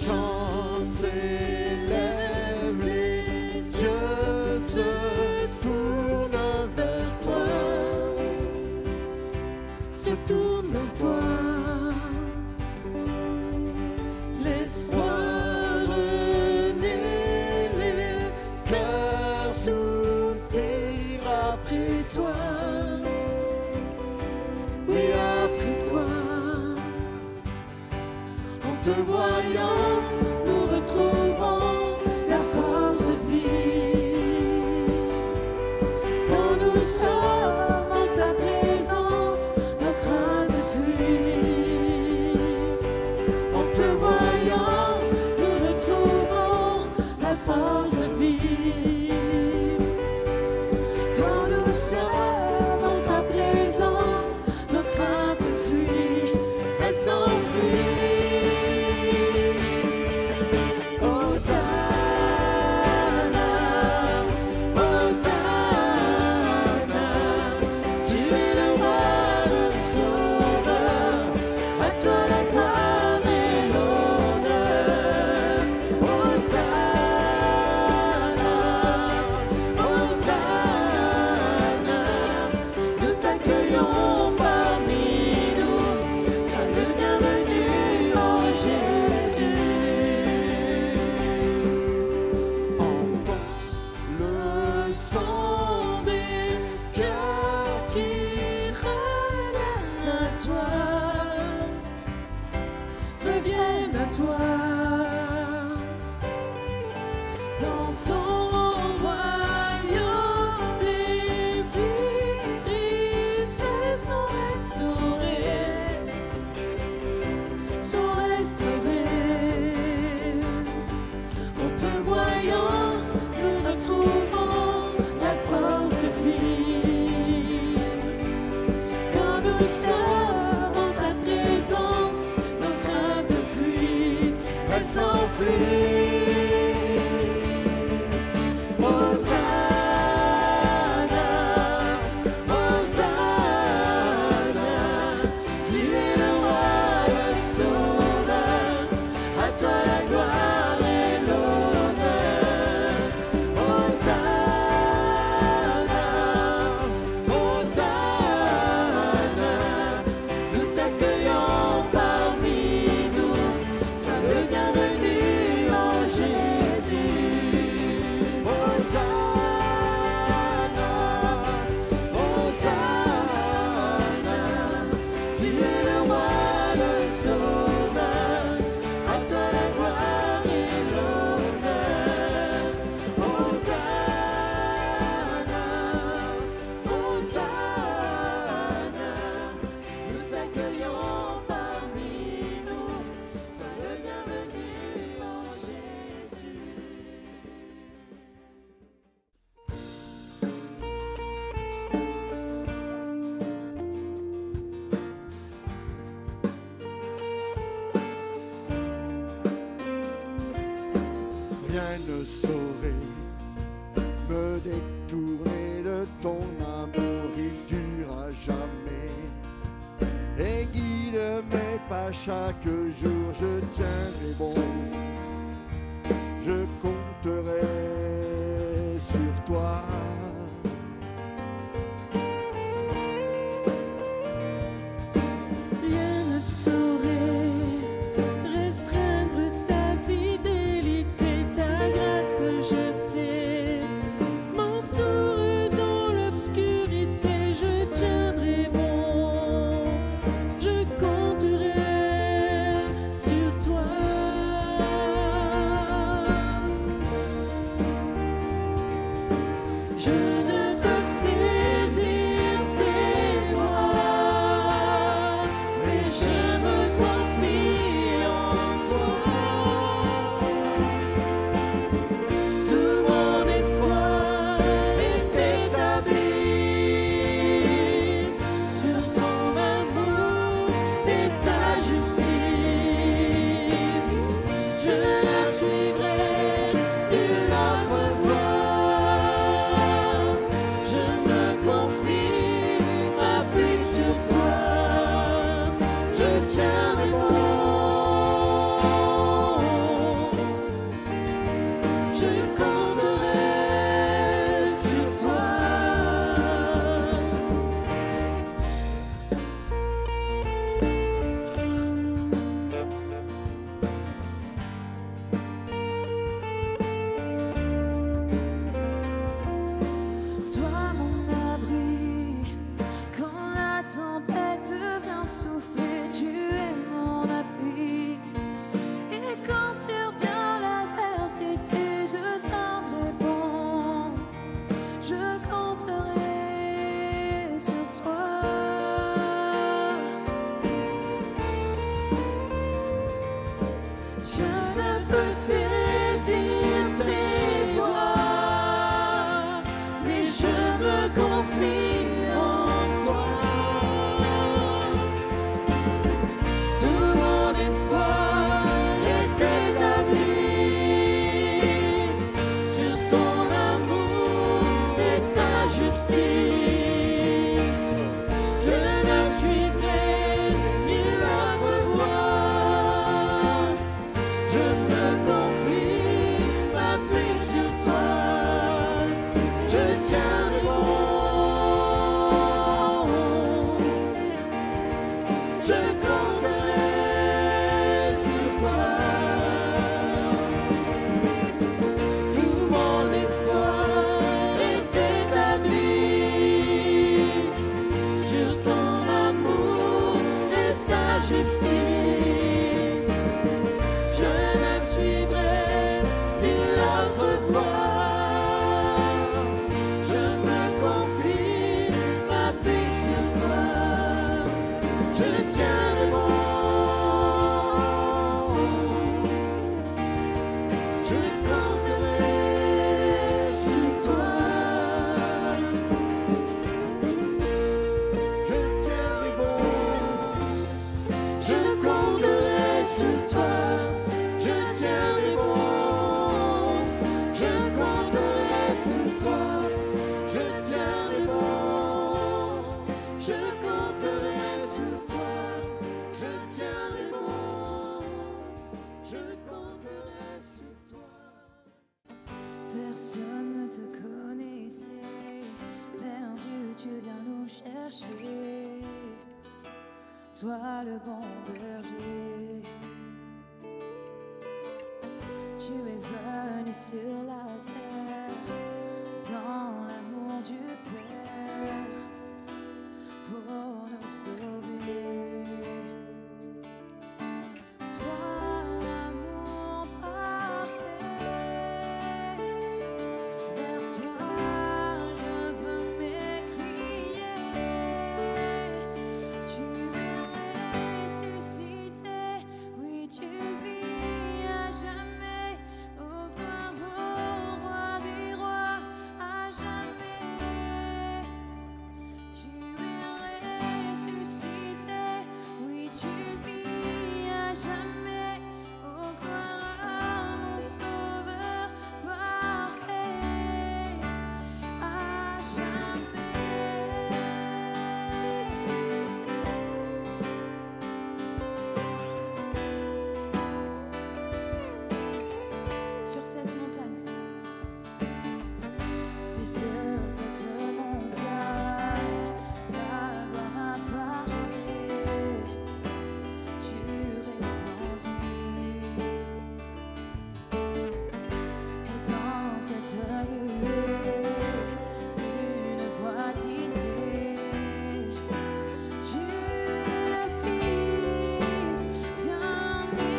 chant s'élève, les yeux se tournent vers toi, se tournent vers toi. L'espoir renaît, les cœurs soupirent après toi. Oui, après toi. En te voyant, nous retrouvons la force de vie. Quand nous sommes en ta présence, nos craintes fuient. En te voyant, nous retrouvons la force de vie. Quand nous sommes en ta présence, nos craintes fuient, elles s'enfuient. Rien ne saurait me détourner de ton amour, il dure à jamais et guide mes pas chaque jour. Je tiendrai bon, je compterai sur toi. Rien ne saurait restreindre ta fidélité, ta grâce, je sais, m'entoure dans l'obscurité. Je tiendrai bon, je compterai sur toi. toi mon abri. Quand la tempête vient souffler, tu es mon appui. Et quand survient l'adversité, je tiendrai bon. Je compterai sur toi. Je ne peux saisir tes voies, mais je me confie en toi. Tout mon espoir est établi sur ton amour et ta justice. Je ne suivrai nulle autre voie. Je me confie, m'appuie sur toi. Je tiendrai bon. Je compterai sur toi. Tout mon espoir est établi sur ton amour et ta justice. Je ne suivrai nulle autre voie. Je me confie, m'appuie sur toi. Je tiendrai bon. Je compterai sur toi. Je tiendrai bon. Je compterai sur toi. Je tiendrai bon. Je compterai sur toi. Je tiendrai bon. Je compterai sur toi. Je tiendrai bon. Je compterai sur toi. Personne ne te connaissait. Perdu, tu viens nous chercher. Toi le bon berger. Tu es venu sur la terre, dans l'amour du Père, pour nous sauver. Toi, l'amour parfait, vers toi je veux m'écrier. Tu es ressuscité, oui tu vis à jamais. Ô gloire au roi des rois, à jamais. Tu es ressuscité, oui tu vis à jamais. Ô gloire à mon sauveur parfait, à jamais. Sur cette montagne, et sur cette montagne, ta gloire apparaît, tu resplendis. Et dans cette nuée, une voix disait, tu es le Fils bien-aimé.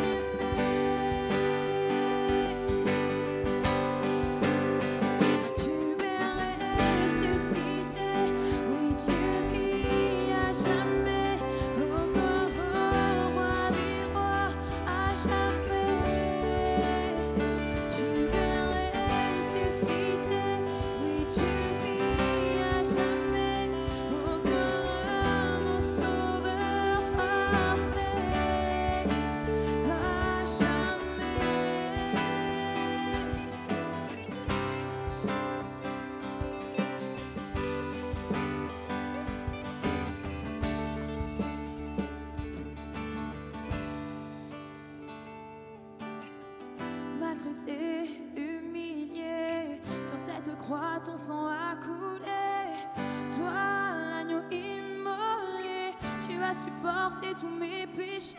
Tu es ressuscité, oui tu vis à jamais. Ô gloire au roi des rois, à jamais. Tu es ressuscité, oui tu vis à jamais. Ô gloire à mon sauveur parfait, à jamais. Maltraité, humilié, sur cette croix ton sang a coulé. Toi, l'agneau immolé, tu as supporté tous mes péchés.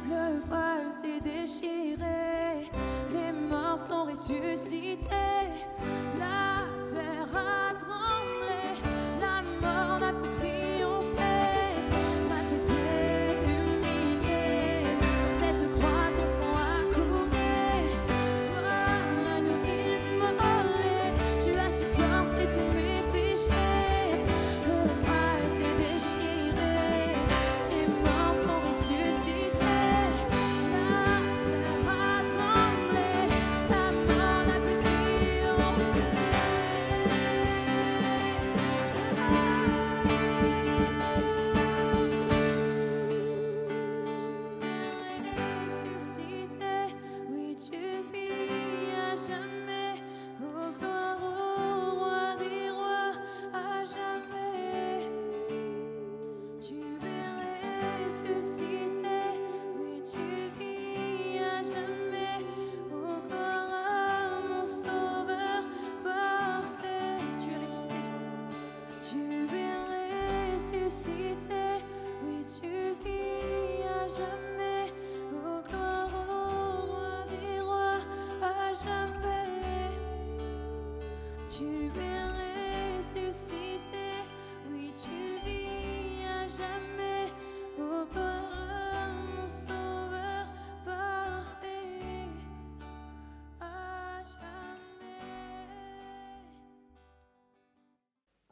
Le voile s'est déchiré, les morts sont ressuscités, la terre a tremblé.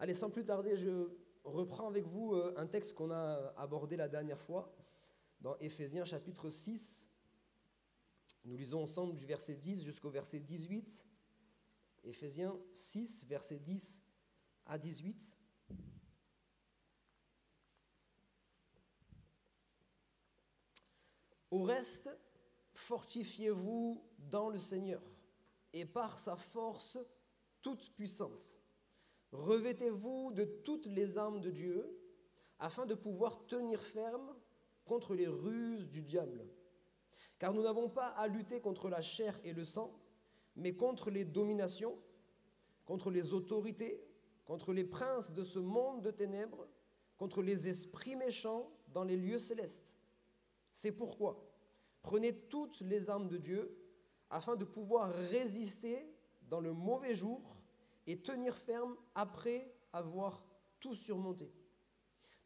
Allez, sans plus tarder, je reprends avec vous un texte qu'on a abordé la dernière fois, dans Éphésiens chapitre 6. Nous lisons ensemble du verset 10 jusqu'au verset 18. Éphésiens 6, verset 10 à 18. Au reste, fortifiez-vous dans le Seigneur et par sa force toute puissance. Revêtez-vous de toutes les armes de Dieu afin de pouvoir tenir ferme contre les ruses du diable. Car nous n'avons pas à lutter contre la chair et le sang, mais contre les dominations, contre les autorités, contre les princes de ce monde de ténèbres, contre les esprits méchants dans les lieux célestes. C'est pourquoi prenez toutes les armes de Dieu afin de pouvoir résister dans le mauvais jour et tenir ferme après avoir tout surmonté.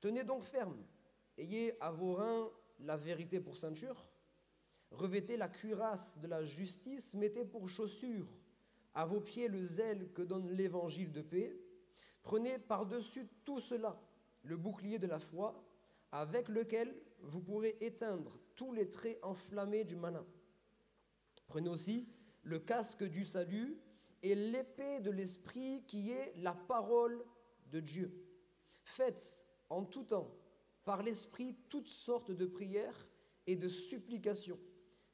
Tenez donc ferme, ayez à vos reins la vérité pour ceinture, revêtez la cuirasse de la justice, mettez pour chaussure à vos pieds le zèle que donne l'évangile de paix, prenez par-dessus tout cela le bouclier de la foi, avec lequel vous pourrez éteindre tous les traits enflammés du malin. Prenez aussi le casque du salut et l'épée de l'esprit qui est la parole de Dieu. Faites en tout temps, par l'esprit, toutes sortes de prières et de supplications.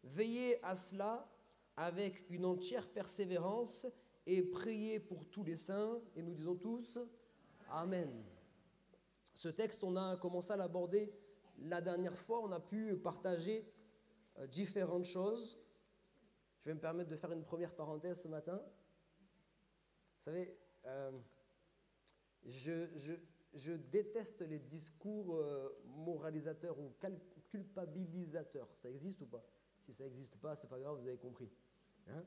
Veillez à cela avec une entière persévérance et priez pour tous les saints. Et nous disons tous Amen. Ce texte, on a commencé à l'aborder la dernière fois. On a pu partager différentes choses. Je vais me permettre de faire une première parenthèse ce matin. Vous savez, je déteste les discours moralisateurs ou culpabilisateurs. Ça existe ou pas? Si ça n'existe pas, c'est pas grave, vous avez compris. Hein?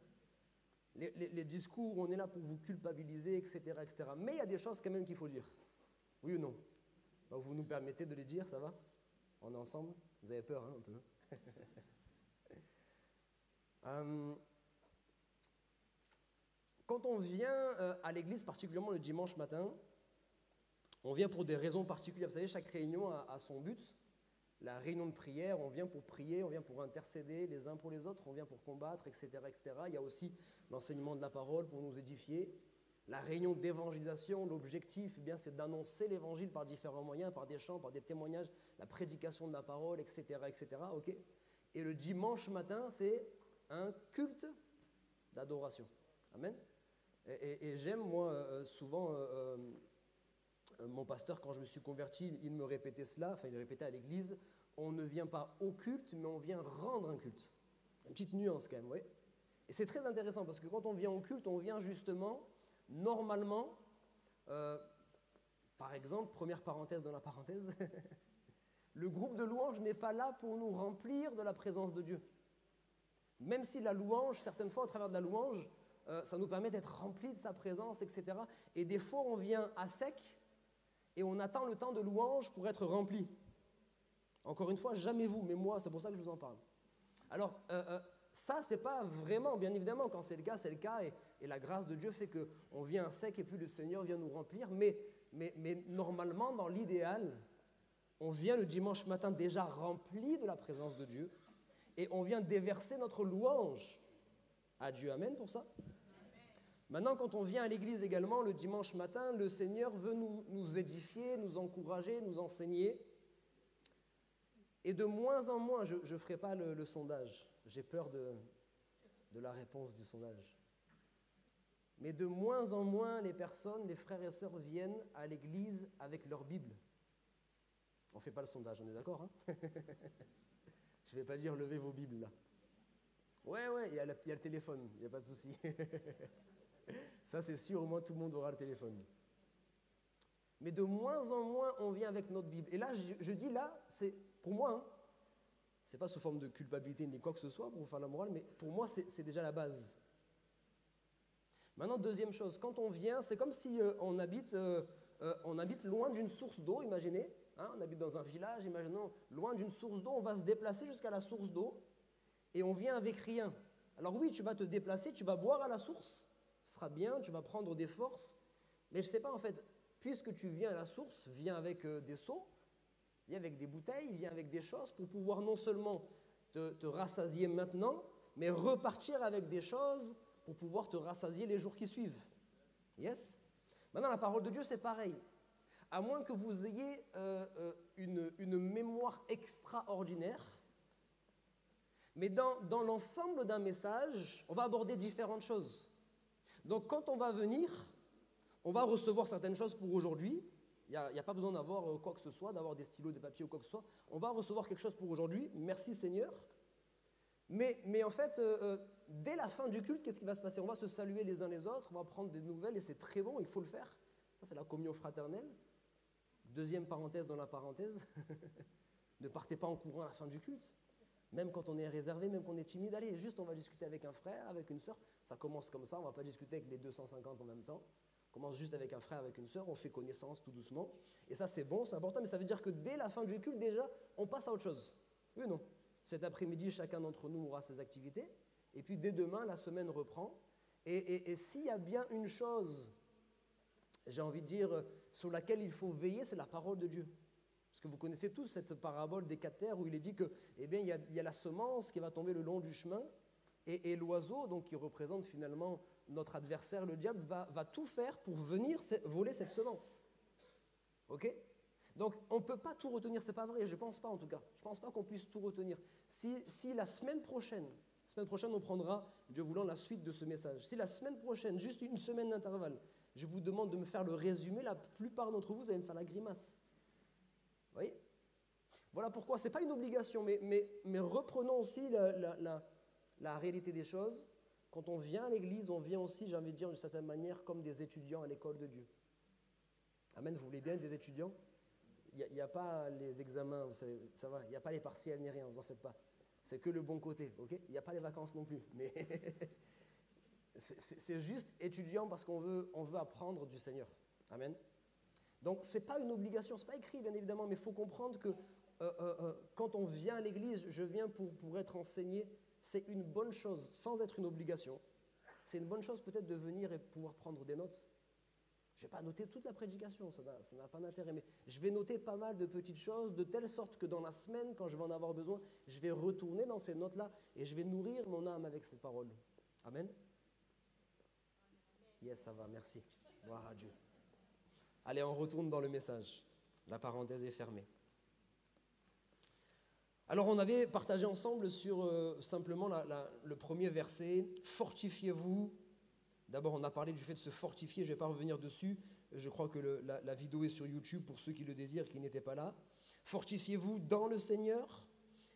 Les discours, on est là pour vous culpabiliser, etc., etc. Mais il y a des choses quand même qu'il faut dire. Oui ou non? Donc vous nous permettez de les dire, ça va? On est ensemble? Vous avez peur, hein, un peu? Quand on vient à l'église, particulièrement le dimanche matin, on vient pour des raisons particulières. Vous savez, chaque réunion a son but. La réunion de prière, on vient pour prier, on vient pour intercéder les uns pour les autres, on vient pour combattre, etc., etc. Il y a aussi l'enseignement de la parole pour nous édifier. La réunion d'évangélisation, l'objectif, eh bien, c'est d'annoncer l'évangile par différents moyens, par des chants, par des témoignages, la prédication de la parole, etc., etc. Okay. Et le dimanche matin, c'est un culte d'adoration. Amen. Et j'aime, moi, souvent, mon pasteur, quand je me suis converti, il me répétait cela, enfin, il le répétait à l'église, on ne vient pas au culte, mais on vient rendre un culte. Une petite nuance quand même, oui. Et c'est très intéressant, parce que quand on vient au culte, on vient justement, normalement, par exemple, première parenthèse dans la parenthèse, le groupe de louange n'est pas là pour nous remplir de la présence de Dieu. Même si la louange, certaines fois, au travers de la louange, ça nous permet d'être remplis de sa présence, etc. Et des fois, on vient à sec et on attend le temps de louange pour être rempli. Encore une fois, jamais vous, mais moi, c'est pour ça que je vous en parle. Alors, ça, c'est pas vraiment, bien évidemment, quand c'est le cas, et la grâce de Dieu fait qu'on vient à sec et puis le Seigneur vient nous remplir, mais normalement, dans l'idéal, on vient le dimanche matin déjà rempli de la présence de Dieu et on vient déverser notre louange à Dieu. Amen pour ça. Maintenant, quand on vient à l'église également le dimanche matin, le Seigneur veut nous édifier, nous encourager, nous enseigner. Et de moins en moins, je ne ferai pas le sondage, j'ai peur de la réponse du sondage. Mais de moins en moins, les personnes, les frères et sœurs viennent à l'église avec leur Bible. On ne fait pas le sondage, on est d'accord, hein? Je ne vais pas dire levez vos Bibles là. Ouais, il y a le téléphone, il n'y a pas de souci. Ça, c'est sûr, au moins tout le monde aura le téléphone. Mais de moins en moins, on vient avec notre Bible. Et là, je dis là, c'est pour moi, hein, c'est pas sous forme de culpabilité ni quoi que ce soit pour vous faire la morale, mais pour moi, c'est déjà la base. Maintenant, deuxième chose, quand on vient, c'est comme si on habite loin d'une source d'eau, imaginez. Hein, on habite dans un village, imaginons, loin d'une source d'eau, on va se déplacer jusqu'à la source d'eau et on vient avec rien. Alors oui, tu vas te déplacer, tu vas boire à la source, ce sera bien, tu vas prendre des forces, mais je ne sais pas en fait, puisque tu viens à la source, viens avec des seaux, viens avec des bouteilles, viens avec des choses pour pouvoir non seulement te rassasier maintenant, mais repartir avec des choses pour pouvoir te rassasier les jours qui suivent. Yes? Maintenant, la parole de Dieu, c'est pareil. À moins que vous ayez une mémoire extraordinaire, mais dans l'ensemble d'un message, on va aborder différentes choses. Donc, quand on va venir, on va recevoir certaines choses pour aujourd'hui. Il n'y a pas besoin d'avoir quoi que ce soit, d'avoir des stylos, des papiers ou quoi que ce soit. On va recevoir quelque chose pour aujourd'hui. Merci Seigneur. Mais en fait, dès la fin du culte, qu'est-ce qui va se passer? On va se saluer les uns les autres, on va prendre des nouvelles et c'est très bon, il faut le faire. Ça, c'est la communion fraternelle. Deuxième parenthèse dans la parenthèse. Ne partez pas en courant à la fin du culte. Même quand on est réservé, même quand on est timide, allez, juste on va discuter avec un frère, avec une sœur. Ça commence comme ça, on ne va pas discuter avec les 250 en même temps. On commence juste avec un frère, avec une sœur, on fait connaissance tout doucement. Et ça, c'est bon, c'est important, mais ça veut dire que dès la fin du culte, déjà, on passe à autre chose. Oui ou non? Cet après-midi, chacun d'entre nous aura ses activités. Et puis, dès demain, la semaine reprend. Et s'il y a bien une chose, j'ai envie de dire, sur laquelle il faut veiller, c'est la parole de Dieu. Parce que vous connaissez tous cette parabole des 4 terres où il est dit que, eh bien, il y a la semence qui va tomber le long du chemin et l'oiseau, donc qui représente finalement notre adversaire, le diable, va tout faire pour venir voler cette semence. Ok? Donc, on ne peut pas tout retenir, c'est pas vrai, je ne pense pas en tout cas. Je ne pense pas qu'on puisse tout retenir. Si la semaine prochaine, on prendra, Dieu voulant, la suite de ce message. Si la semaine prochaine, juste une semaine d'intervalle, je vous demande de me faire le résumé, la plupart d'entre vous allez me faire la grimace. Vous voyez? Voilà pourquoi, ce n'est pas une obligation, mais reprenons aussi la réalité des choses. Quand on vient à l'église, on vient aussi, j'ai envie de dire d'une certaine manière, comme des étudiants à l'école de Dieu. Amen, vous voulez bien être des étudiants? Il n'y a pas les examens, vous savez, ça va, il n'y a pas les partiels ni rien, vous en faites pas. C'est que le bon côté, ok? Il n'y a pas les vacances non plus, mais c'est juste étudiant parce qu'on veut apprendre du Seigneur. Amen. Donc, ce n'est pas une obligation, ce n'est pas écrit, bien évidemment, mais il faut comprendre que quand on vient à l'église, je viens pour être enseigné, c'est une bonne chose, sans être une obligation. C'est une bonne chose peut-être de venir et pouvoir prendre des notes. Je ne vais pas noter toute la prédication, ça n'a pas d'intérêt, mais je vais noter pas mal de petites choses, de telle sorte que dans la semaine, quand je vais en avoir besoin, je vais retourner dans ces notes-là et je vais nourrir mon âme avec cette parole. Amen. Yes, ça va, merci. Gloire à Dieu. Allez, on retourne dans le message. La parenthèse est fermée. Alors, on avait partagé ensemble sur simplement le premier verset. Fortifiez-vous. D'abord, on a parlé du fait de se fortifier. Je ne vais pas revenir dessus. Je crois que la vidéo est sur YouTube pour ceux qui le désirent, qui n'étaient pas là. Fortifiez-vous dans le Seigneur.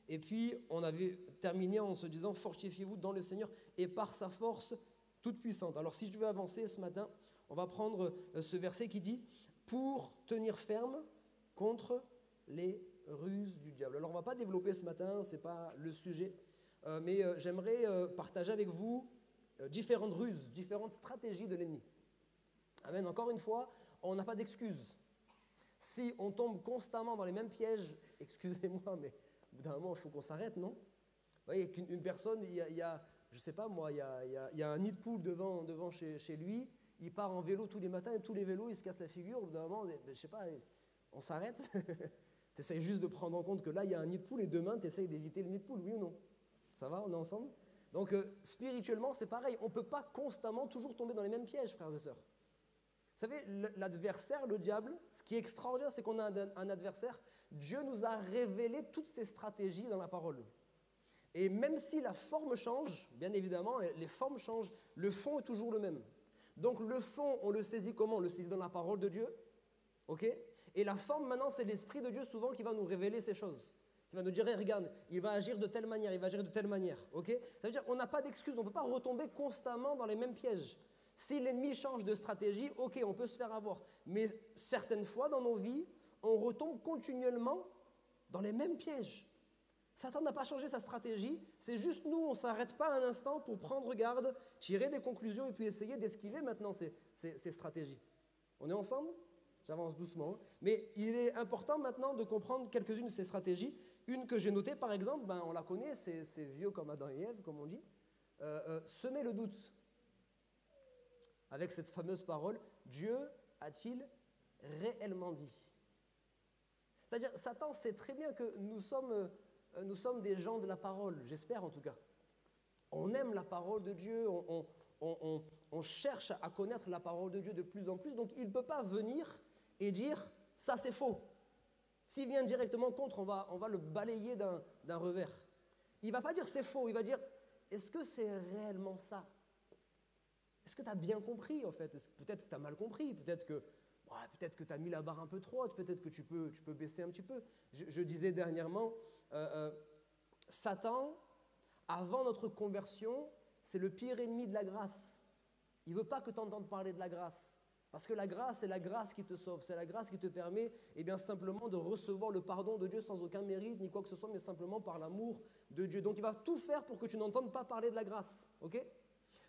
Et puis, on avait terminé en se disant, fortifiez-vous dans le Seigneur et par sa force toute puissante. Alors, si je devais avancer ce matin, on va prendre ce verset qui dit « Pour tenir ferme contre les ruses du diable ». Alors, on ne va pas développer ce matin, ce n'est pas le sujet, mais j'aimerais partager avec vous différentes ruses, différentes stratégies de l'ennemi. Amen. Encore une fois, on n'a pas d'excuses. Si on tombe constamment dans les mêmes pièges, excusez-moi, mais au bout d'un moment, il faut qu'on s'arrête, non? Vous voyez qu'une personne, il y a je ne sais pas moi, il y a un nid de poule devant chez lui, il part en vélo tous les matins et tous les vélos, il se casse la figure, au bout d'un moment, je ne sais pas, on s'arrête. Tu essayes juste de prendre en compte que là, il y a un nid de poule et demain, tu essayes d'éviter le nid de poule, oui ou non? Ça va, on est ensemble? Donc, spirituellement, c'est pareil, on ne peut pas constamment toujours tomber dans les mêmes pièges, frères et sœurs. Vous savez, l'adversaire, le diable, ce qui est extraordinaire, c'est qu'on a un adversaire. Dieu nous a révélé toutes ses stratégies dans la parole. Et même si la forme change, bien évidemment, les formes changent, le fond est toujours le même. Donc le fond, on le saisit comment? On le saisit dans la parole de Dieu. Ok? Et la forme, maintenant, c'est l'Esprit de Dieu souvent qui va nous révéler ces choses. Qui va nous dire, hey, regarde, il va agir de telle manière, il va agir de telle manière. Ok? Ça veut dire qu'on n'a pas d'excuse, on ne peut pas retomber constamment dans les mêmes pièges. Si l'ennemi change de stratégie, ok, on peut se faire avoir. Mais certaines fois dans nos vies, on retombe continuellement dans les mêmes pièges. Satan n'a pas changé sa stratégie, c'est juste nous, on ne s'arrête pas un instant pour prendre garde, tirer des conclusions et puis essayer d'esquiver maintenant ces stratégies. On est ensemble? J'avance doucement. Mais il est important maintenant de comprendre quelques-unes de ces stratégies. Une que j'ai notée par exemple, on la connaît, c'est vieux comme Adam et Ève, comme on dit. Semer le doute. Avec cette fameuse parole, Dieu a-t-il réellement dit. C'est-à-dire, Satan sait très bien que nous sommes des gens de la parole, j'espère en tout cas. On aime la parole de Dieu, on cherche à connaître la parole de Dieu de plus en plus, donc il ne peut pas venir et dire « ça c'est faux ». S'il vient directement contre, on va le balayer d'un revers. Il ne va pas dire « c'est faux », il va dire « est-ce que c'est réellement ça ?» Est-ce que tu as bien compris en fait? Peut-être que tu as mal compris, peut-être que tu as mis la barre un peu trop haute, peut-être que tu peux baisser un petit peu. Je disais dernièrement, Satan, avant notre conversion, c'est le pire ennemi de la grâce. Il ne veut pas que tu entendes parler de la grâce. Parce que la grâce, c'est la grâce qui te sauve, c'est la grâce qui te permet simplement de recevoir le pardon de Dieu sans aucun mérite, ni quoi que ce soit, mais simplement par l'amour de Dieu. Donc il va tout faire pour que tu n'entendes pas parler de la grâce. Okay?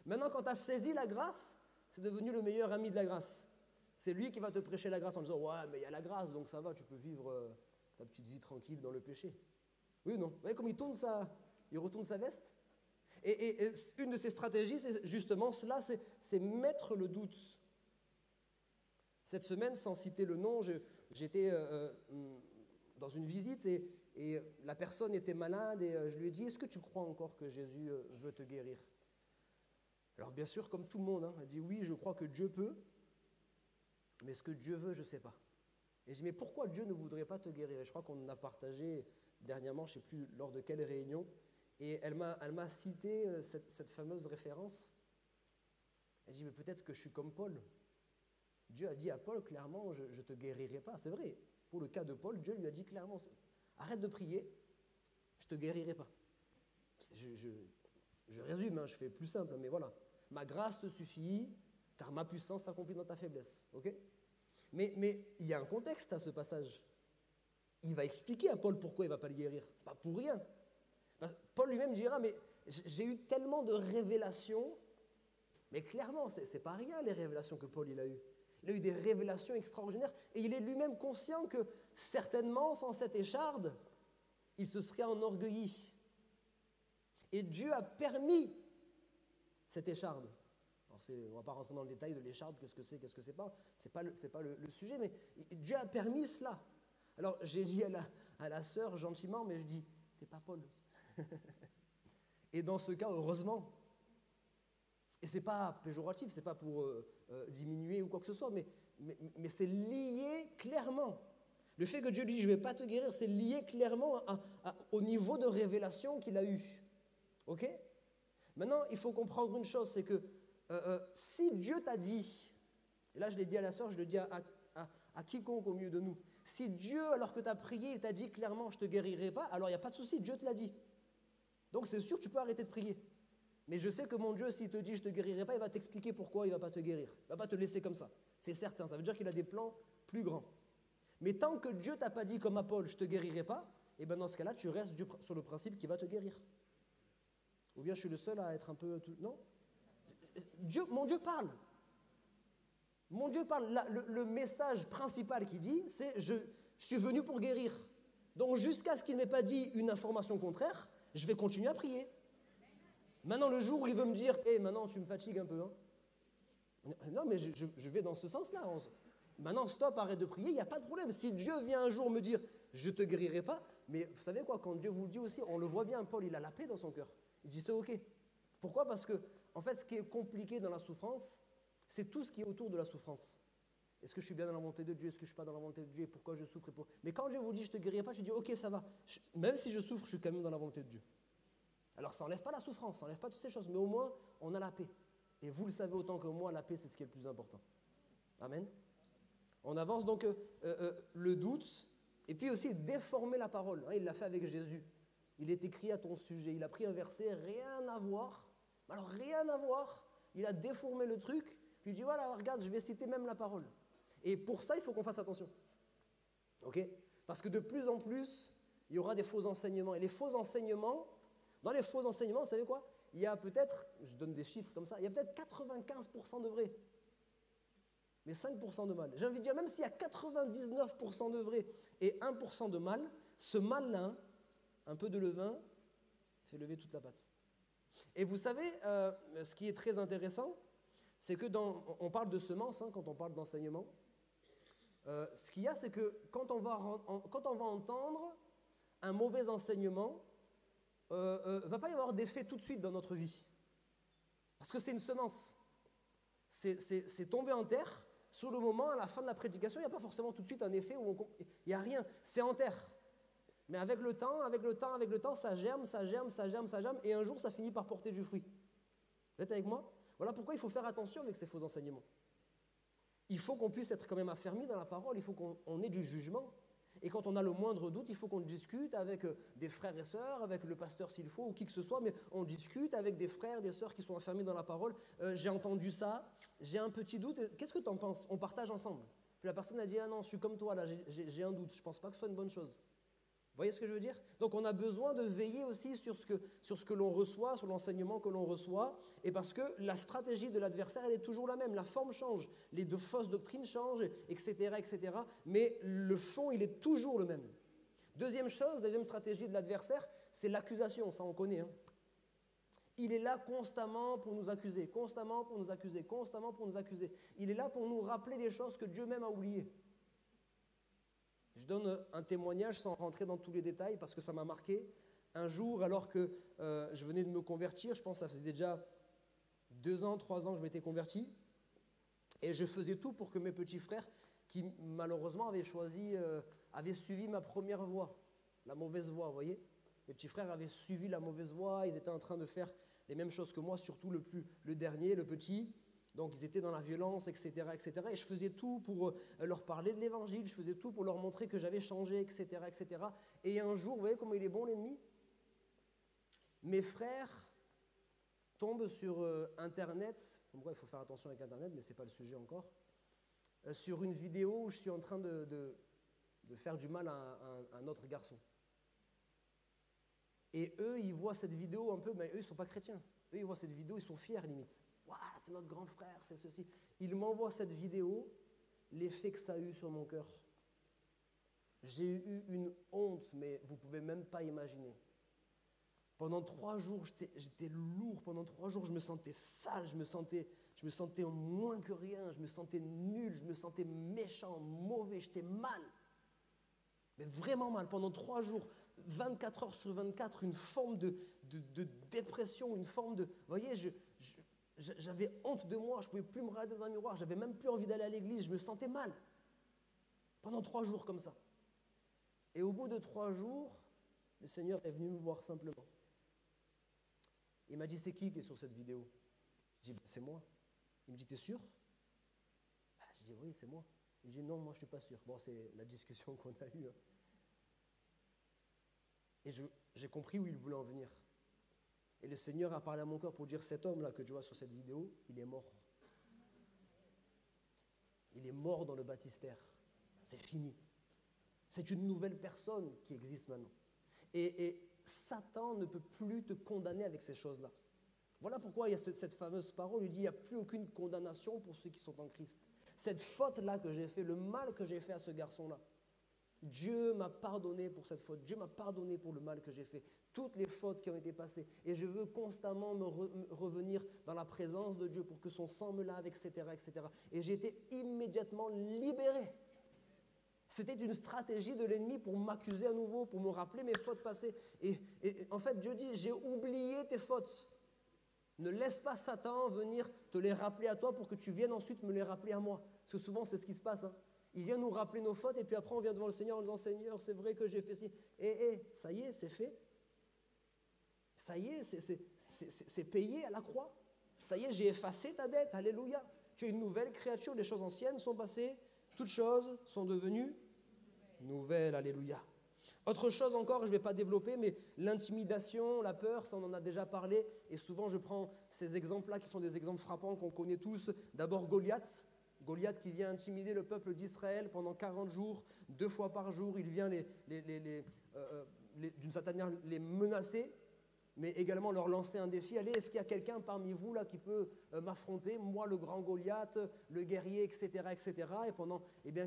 Maintenant, quand tu as saisi la grâce, c'est devenu le meilleur ami de la grâce. C'est lui qui va te prêcher la grâce en disant « ouais, mais il y a la grâce, donc ça va, tu peux vivre ta petite vie tranquille dans le péché. » Oui ou non? Vous voyez comme il retourne sa veste? Et une de ses stratégies, c'est justement cela, c'est mettre le doute. Cette semaine, sans citer le nom, j'étais dans une visite et la personne était malade et je lui ai dit « Est-ce que tu crois encore que Jésus veut te guérir ?» Alors bien sûr, comme tout le monde, elle dit « Oui, je crois que Dieu peut, mais ce que Dieu veut, je ne sais pas. » Et je dis « Mais pourquoi Dieu ne voudrait pas te guérir ?» Et je crois qu'on en a partagé dernièrement, je ne sais plus lors de quelle réunion, et elle m'a cité cette fameuse référence. Elle dit « Mais peut-être que je suis comme Paul. » Dieu a dit à Paul clairement, je ne te guérirai pas. C'est vrai, pour le cas de Paul, Dieu lui a dit clairement, arrête de prier, je ne te guérirai pas. Je résume, je fais plus simple, mais voilà. Ma grâce te suffit, car ma puissance s'accomplit dans ta faiblesse. Okay? Mais il y a un contexte à ce passage. Il va expliquer à Paul pourquoi il ne va pas le guérir. Ce n'est pas pour rien. Parce que Paul lui-même dira, mais j'ai eu tellement de révélations, mais clairement, ce n'est pas rien les révélations que Paul il a eues. Il a eu des révélations extraordinaires et il est lui-même conscient que certainement, sans cette écharde, il se serait enorgueilli. Et Dieu a permis cette écharde. Alors on ne va pas rentrer dans le détail de l'écharde, qu'est-ce que c'est pas. C'est pas le sujet, mais Dieu a permis cela. Alors j'ai dit à la sœur gentiment, mais je dis, t'es pas Paul. Et dans ce cas, heureusement. Et c'est pas péjoratif, c'est pas pour diminuer ou quoi que ce soit, mais c'est lié clairement. Le fait que Dieu dit, je ne vais pas te guérir, c'est lié clairement au niveau de révélation qu'il a eu. Ok? Maintenant, il faut comprendre une chose, c'est que si Dieu t'a dit, et là je l'ai dit à la sœur, je le dis à quiconque au milieu de nous, si Dieu, alors que tu as prié, il t'a dit clairement, je ne te guérirai pas, alors il n'y a pas de souci, Dieu te l'a dit. Donc c'est sûr, tu peux arrêter de prier. Mais je sais que mon Dieu, s'il te dit, je ne te guérirai pas, il va t'expliquer pourquoi il ne va pas te guérir. Il ne va pas te laisser comme ça. C'est certain, ça veut dire qu'il a des plans plus grands. Mais tant que Dieu ne t'a pas dit comme à Paul, je ne te guérirai pas, et bien dans ce cas-là, tu restes sur le principe qu'il va te guérir. Ou bien je suis le seul à être un peu... Non? Mon Dieu parle. Mon Dieu parle. Le message principal qu'il dit, c'est je suis venu pour guérir. Donc jusqu'à ce qu'il ne m'ait pas dit une information contraire, je vais continuer à prier. Maintenant, le jour où il veut me dire « maintenant, tu me fatigues un peu. Hein. » Non, mais je vais dans ce sens-là. Maintenant, stop, arrête de prier, il n'y a pas de problème. Si Dieu vient un jour me dire « je ne te guérirai pas », mais vous savez quoi, quand Dieu vous le dit aussi, on le voit bien, Paul, il a la paix dans son cœur. Il dit « c'est OK ». Pourquoi? Parce que, en fait, ce qui est compliqué dans la souffrance, c'est tout ce qui est autour de la souffrance. Est-ce que je suis bien dans la volonté de Dieu? Est-ce que je ne suis pas dans la volonté de Dieu? Et pourquoi je souffre? Mais quand Dieu vous dit « je ne te guérirai pas », je dis « OK, ça va. Même si je souffre, je suis quand même dans la volonté de Dieu. » Alors ça n'enlève pas la souffrance, ça n'enlève pas toutes ces choses, mais au moins on a la paix. Et vous le savez autant que moi, la paix c'est ce qui est le plus important. Amen. On avance donc le doute, et puis aussi déformer la parole. Il l'a fait avec Jésus. Il est écrit à ton sujet, il a pris un verset, rien à voir. Alors rien à voir, il a déformé le truc, puis il dit voilà, regarde, je vais citer même la parole. Et pour ça, il faut qu'on fasse attention. Ok? Parce que de plus en plus, il y aura des faux enseignements. Et les faux enseignements, dans les faux enseignements, vous savez quoi? Il y a peut-être, je donne des chiffres comme ça, il y a peut-être 95% de vrai, mais 5% de mal. J'ai envie de dire, même s'il y a 99% de vrai et 1% de mal, ce mal-là, un peu de levain, fait lever toute la pâte. Et vous savez, ce qui est très intéressant, c'est que on parle de semences, quand on parle d'enseignement, Ce qu'il y a, c'est que quand on va entendre un mauvais enseignement, va pas y avoir d'effet tout de suite dans notre vie. Parce que c'est une semence. C'est tombé en terre. Sur le moment, à la fin de la prédication, il n'y a pas forcément tout de suite un effet où il n'y a rien. C'est en terre. Mais avec le temps, ça germe, et un jour, ça finit par porter du fruit. Vous êtes avec moi? Voilà pourquoi il faut faire attention avec ces faux enseignements. Il faut qu'on puisse être quand même affermi dans la parole, il faut qu'on ait du jugement. Et quand on a le moindre doute, il faut qu'on discute avec des frères et sœurs, avec le pasteur s'il faut, ou qui que ce soit, mais on discute avec des frères, des sœurs qui sont affermis dans la parole. J'ai entendu ça, j'ai un petit doute, qu'est-ce que tu en penses? On partage ensemble. Puis la personne a dit, ah non, je suis comme toi, là, j'ai un doute, je ne pense pas que ce soit une bonne chose. Vous voyez ce que je veux dire? Donc on a besoin de veiller aussi sur ce que l'on reçoit, sur l'enseignement que l'on reçoit, et parce que la stratégie de l'adversaire, elle est toujours la même, la forme change, les deux fausses doctrines changent, etc., mais le fond, il est toujours le même. Deuxième stratégie de l'adversaire, c'est l'accusation, ça on connaît. Hein. Il est là constamment pour nous accuser, constamment pour nous accuser, constamment pour nous accuser. Il est là pour nous rappeler des choses que Dieu même a oubliées. Je donne un témoignage sans rentrer dans tous les détails parce que ça m'a marqué. Un jour, alors que je venais de me convertir, je pense que ça faisait déjà 2 ans, 3 ans que je m'étais converti, et je faisais tout pour que mes petits frères, qui malheureusement avaient suivi ma première voie, la mauvaise voie, vous voyez. Mes petits frères avaient suivi la mauvaise voie, ils étaient en train de faire les mêmes choses que moi, surtout le dernier, le petit. Donc ils étaient dans la violence, etc., etc. Et je faisais tout pour leur parler de l'évangile, je faisais tout pour leur montrer que j'avais changé, etc., etc. Et un jour, vous voyez comment il est bon l'ennemi? Mes frères tombent sur Internet, comme quoi il faut faire attention avec Internet, mais ce n'est pas le sujet encore, sur une vidéo où je suis en train de faire du mal à un autre garçon. Et eux, ils voient cette vidéo un peu, mais eux, ils ne sont pas chrétiens. Eux, ils voient cette vidéo, ils sont fiers limite. Waouh, c'est notre grand frère, c'est ceci. Il m'envoie cette vidéo, l'effet que ça a eu sur mon cœur. J'ai eu une honte, mais vous ne pouvez même pas imaginer. Pendant 3 jours, j'étais lourd. Pendant 3 jours, je me sentais sale, je me sentais moins que rien, je me sentais nul, je me sentais méchant, mauvais, j'étais mal. Mais vraiment mal. Pendant 3 jours, 24 heures sur 24, une forme de dépression, une forme de... Vous voyez, j'avais honte de moi, je ne pouvais plus me regarder dans un miroir, j'avais même plus envie d'aller à l'église, je me sentais mal. Pendant 3 jours comme ça. Et au bout de 3 jours, le Seigneur est venu me voir simplement. Il m'a dit, c'est qui est sur cette vidéo? J'ai dit, c'est moi. Il me dit, t'es sûr? J'ai dit, oui, c'est moi. Il me dit, non, moi je ne suis pas sûr. Bon, c'est la discussion qu'on a eue. Hein. Et j'ai compris où il voulait en venir. Et le Seigneur a parlé à mon cœur pour dire, cet homme-là que tu vois sur cette vidéo, il est mort. Il est mort dans le baptistère. C'est fini. C'est une nouvelle personne qui existe maintenant. Et Satan ne peut plus te condamner avec ces choses-là. Voilà pourquoi il y a cette fameuse parole, il dit, il n'y a plus aucune condamnation pour ceux qui sont en Christ. Cette faute-là que j'ai fait, le mal que j'ai fait à ce garçon-là, Dieu m'a pardonné pour cette faute. Dieu m'a pardonné pour le mal que j'ai fait. Toutes les fautes qui ont été passées. Et je veux constamment me revenir dans la présence de Dieu pour que son sang me lave, etc., etc. Et j'ai été immédiatement libéré. C'était une stratégie de l'ennemi pour m'accuser à nouveau, pour me rappeler mes fautes passées. Et en fait, Dieu dit, j'ai oublié tes fautes. Ne laisse pas Satan venir te les rappeler à toi pour que tu viennes ensuite me les rappeler à moi. Parce que souvent, c'est ce qui se passe. Hein. Il vient nous rappeler nos fautes et puis après, on vient devant le Seigneur en disant, Seigneur, c'est vrai que j'ai fait ci. Ça y est, c'est fait. Ça y est, c'est payé à la croix. Ça y est, j'ai effacé ta dette. Alléluia. Tu es une nouvelle créature. Les choses anciennes sont passées. Toutes choses sont devenues nouvelles. Alléluia. Autre chose encore, je ne vais pas développer, mais l'intimidation, la peur, ça on en a déjà parlé. Et souvent, je prends ces exemples-là qui sont des exemples frappants qu'on connaît tous. D'abord, Goliath. Goliath qui vient intimider le peuple d'Israël pendant 40 jours, 2 fois par jour. Il vient d'une certaine manière les menacer, mais également leur lancer un défi. Allez, est-ce qu'il y a quelqu'un parmi vous là qui peut m'affronter? Moi, le grand Goliath, le guerrier, etc., etc. Et pendant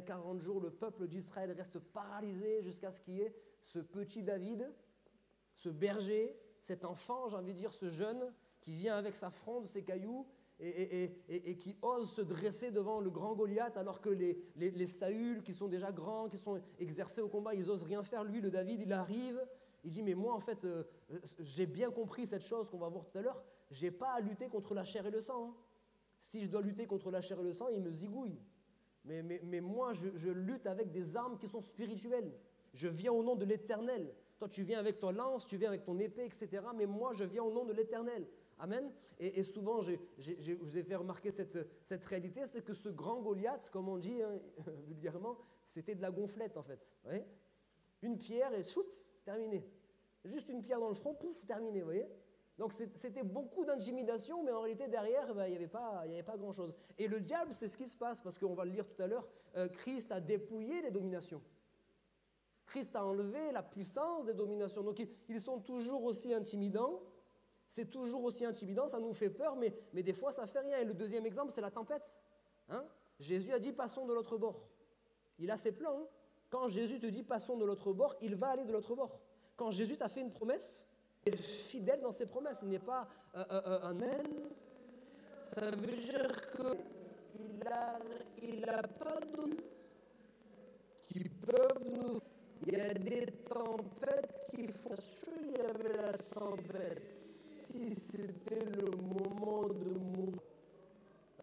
40 jours, le peuple d'Israël reste paralysé jusqu'à ce qu'il y ait ce petit David, ce berger, cet enfant, j'ai envie de dire, ce jeune, qui vient avec sa fronde, ses cailloux, et qui osent se dresser devant le grand Goliath alors que les Saül qui sont déjà grands, qui sont exercés au combat, ils n'osent rien faire. Lui, le David, il arrive, il dit mais moi en fait j'ai bien compris cette chose qu'on va voir tout à l'heure, j'ai pas à lutter contre la chair et le sang. Hein. Si je dois lutter contre la chair et le sang, il me zigouille. Mais moi je lutte avec des armes qui sont spirituelles. Je viens au nom de l'Éternel. Toi tu viens avec ton lance, tu viens avec ton épée, etc. Mais moi je viens au nom de l'Éternel. Amen. Et souvent, je vous ai fait remarquer cette réalité, c'est que ce grand Goliath, comme on dit hein, vulgairement, c'était de la gonflette en fait. Voyez, une pierre et choup, terminé. Juste une pierre dans le front, pouf, terminé, vous voyez. Donc c'était beaucoup d'intimidation, mais en réalité derrière, il n'y avait pas grand-chose. Et le diable, c'est ce qui se passe, parce qu'on va le lire tout à l'heure, Christ a dépouillé les dominations. Christ a enlevé la puissance des dominations. Donc ils sont toujours aussi intimidants. C'est toujours aussi intimidant, ça nous fait peur, mais des fois ça ne fait rien. Et le deuxième exemple, c'est la tempête. Hein? Jésus a dit passons de l'autre bord. Il a ses plans. Hein? Quand Jésus te dit passons de l'autre bord, il va aller de l'autre bord. Quand Jésus t'a fait une promesse, il est fidèle dans ses promesses. Il n'est pas un amen. Ça veut dire qu'il n'a pas donné qui peuvent nous. Il y a des tempêtes qui font sûr il y avait la tempête. Si c'était le moment de mourir,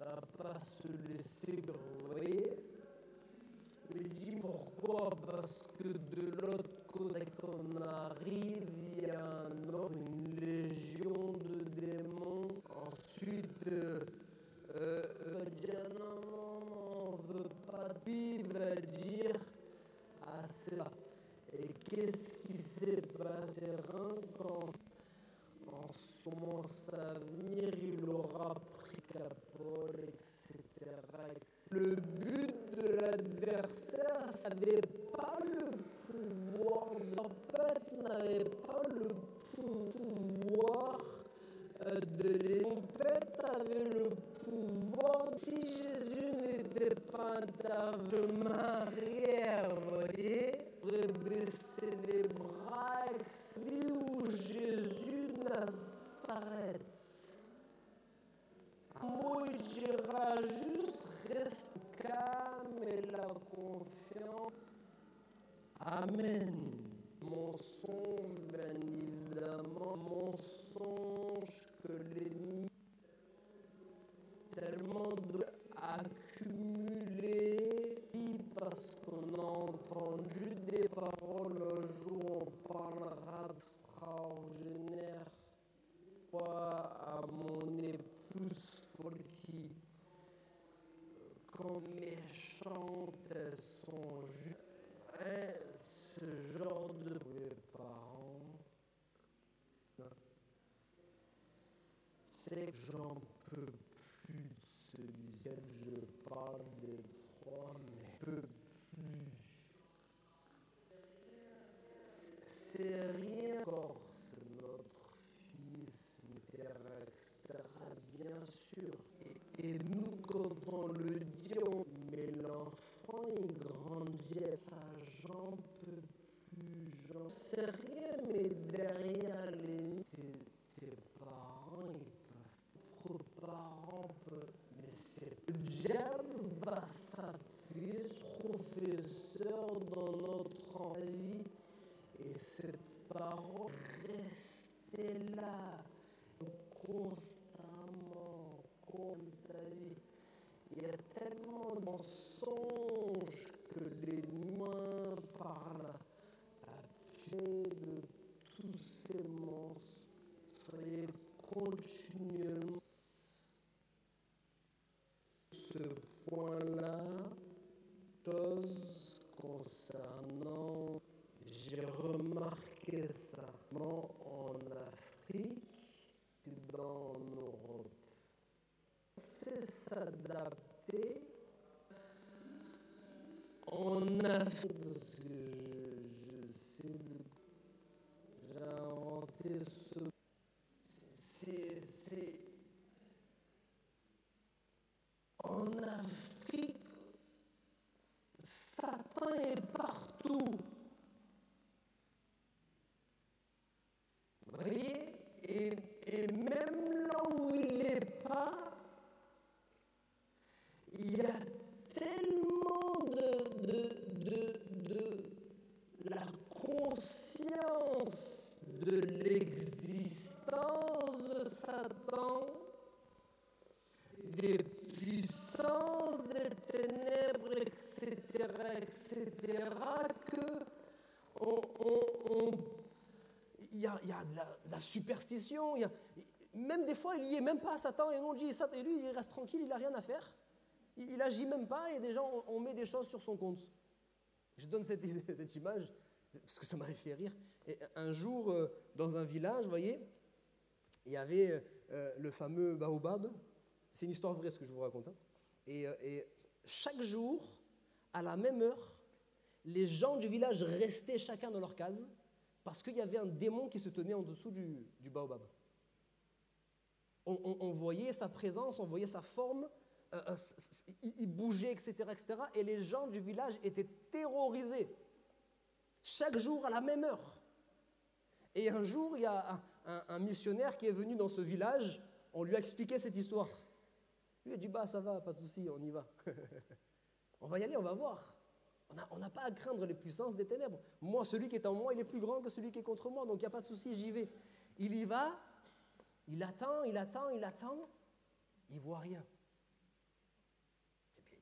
à pas se laisser voyez. Je dis pourquoi? Parce que de l'autre côté qu'on arrive, il y a une légion de démons. Ensuite, va dire non, on veut pas. Puis il va dire ah c'est ça. Et qu'est-ce qui s'est passé quand en son à venir, il aura pris capole, etc. Le but de l'adversaire, ça n'avait pas le pouvoir. Tempête n'avait pas le pouvoir de les tempêtes avait le pouvoir. Si Jésus n'était pas intervenu, Marie, vous voyez, baisser les bras, où Jésus s'arrête. Moi, il dira juste reste calme et la confiance. Amen. Mensonge, bien évidemment, mensonge que l'ennemi tellement accumulé parce qu'on a entendu des paroles un jour on parlera d'extraordinaire. À mon épouse Folky, quand les chantes elles sont ce genre de parents, c'est que j'en peux plus de celui-là, je parle des trois, mais peu plus. C'est rien encore, c'est notre fils, etc. Bien sûr. Et nous, quand on le dit, mais l'enfant, il grandit, ça, j'en peux plus, j'en sais rien, mais derrière tes parents, ils parents peuvent, mais c'est le diable va s'appuyer sur le professeur dans notre vie, et cette parole restez là. Constamment, comme ta vie. Il y a tellement de mensonges que l'ennemi parle à pied de tous ces mensonges. Soyez continuellement ce point-là, chose concernant, j'ai remarqué ça en Afrique, dans l'Europe. C'est s'adapter en Afrique, parce que je sais, j'ai inventé ce. C'est en Afrique, Satan est partout. Vous voyez? Et même là où il n'est pas, etc., que il y a de la superstition, même des fois, il n'y est même pas à Satan, et on dit Satan, et lui, il reste tranquille, il n'a rien à faire. Il agit même pas, et déjà, on met des choses sur son compte. Je donne cette image, parce que ça m'avait fait rire. Et un jour, dans un village, vous voyez, il y avait le fameux baobab. C'est une histoire vraie, ce que je vous raconte. Hein. Et chaque jour, à la même heure, les gens du village restaient chacun dans leur case, parce qu'il y avait un démon qui se tenait en dessous du baobab. On voyait sa présence, on voyait sa forme, il bougeait, etc., etc. Et les gens du village étaient terrorisés. Chaque jour, à la même heure. Et un jour, il y a un missionnaire qui est venu dans ce village, on lui a expliqué cette histoire. Lui a dit, bah ça va, pas de souci, on y va. On va y aller, on va voir. On n'a pas à craindre les puissances des ténèbres. Moi, celui qui est en moi, il est plus grand que celui qui est contre moi, donc il n'y a pas de souci, j'y vais. Il y va, il attend, il ne voit rien. Et puis,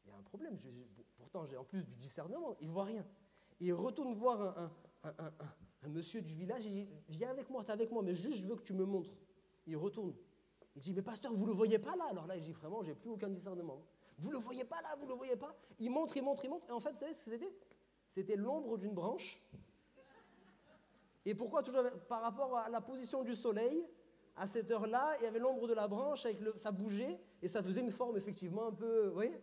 il y a un problème, pourtant j'ai en plus du discernement, il ne voit rien. Et il retourne voir un monsieur du village, il dit, viens avec moi, t'es avec moi, mais juste je veux que tu me montres. Il retourne. Il dit, mais pasteur, vous ne le voyez pas là? Alors là, il dit, vraiment, j'ai plus aucun discernement. Vous ne le voyez pas là, vous ne le voyez pas? Il montre, et en fait, vous savez ce que c'était? C'était l'ombre d'une branche. Et pourquoi toujours? Par rapport à la position du soleil, à cette heure-là, il y avait l'ombre de la branche, ça bougeait, et ça faisait une forme effectivement un peu, vous voyez?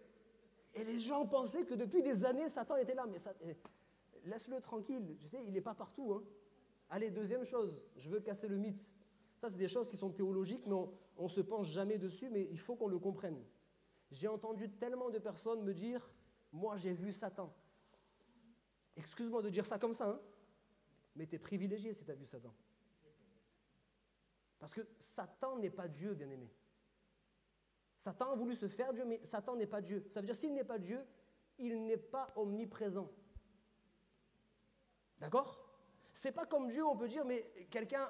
Et les gens pensaient que depuis des années, Satan était là, mais laisse-le tranquille, tu sais, il n'est pas partout. Hein. Allez, deuxième chose, je veux casser le mythe. Ça, c'est des choses qui sont théologiques, mais on ne se penche jamais dessus, mais il faut qu'on le comprenne. J'ai entendu tellement de personnes me dire, moi j'ai vu Satan. Excuse-moi de dire ça comme ça, hein, mais tu es privilégié si tu as vu Satan. Parce que Satan n'est pas Dieu, bien-aimé. Satan a voulu se faire Dieu, mais Satan n'est pas Dieu. Ça veut dire, s'il n'est pas Dieu, il n'est pas omniprésent. D'accord? C'est pas comme Dieu, on peut dire, mais quelqu'un